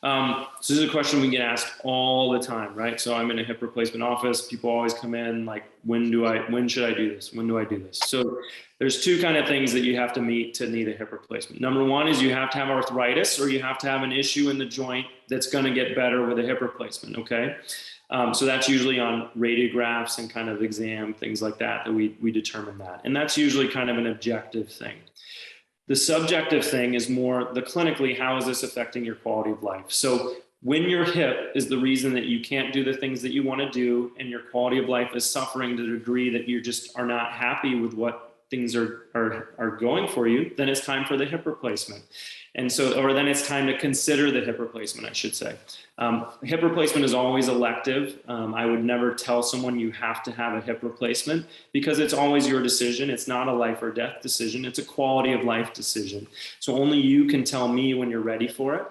So this is a question we get asked all the time, right? So I'm in a hip replacement office. People always come in like, when should I do this? When do I do this? So there's two kind of things that you have to meet to need a hip replacement. Number one is you have to have arthritis, or you have to have an issue in the joint that's going to get better with a hip replacement. Okay. So that's usually on radiographs and kind of exam, things like that we determine that. And that's usually kind of an objective thing. The subjective thing is more the clinically, how is this affecting your quality of life? So when your hip is the reason that you can't do the things that you want to do, and your quality of life is suffering to the degree that you just are not happy with what things are going for you, then it's time for the hip replacement. And so, or then it's time to consider the hip replacement, I should say. Hip replacement is always elective. I would never tell someone you have to have a hip replacement, because it's always your decision. It's not a life or death decision. It's a quality of life decision. So only you can tell me when you're ready for it.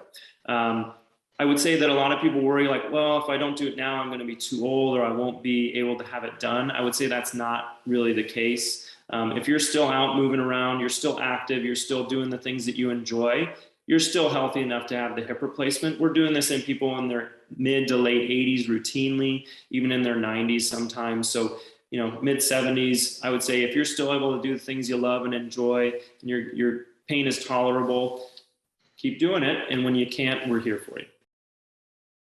I would say that a lot of people worry like, well, if I don't do it now, I'm going to be too old, or I won't be able to have it done. I would say that's not really the case. If you're still out moving around, you're still active, you're still doing the things that you enjoy, you're still healthy enough to have the hip replacement. We're doing this in people in their mid to late 80s routinely, even in their 90s sometimes. So, mid 70s, I would say if you're still able to do the things you love and enjoy, and your pain is tolerable, keep doing it. And when you can't, we're here for you.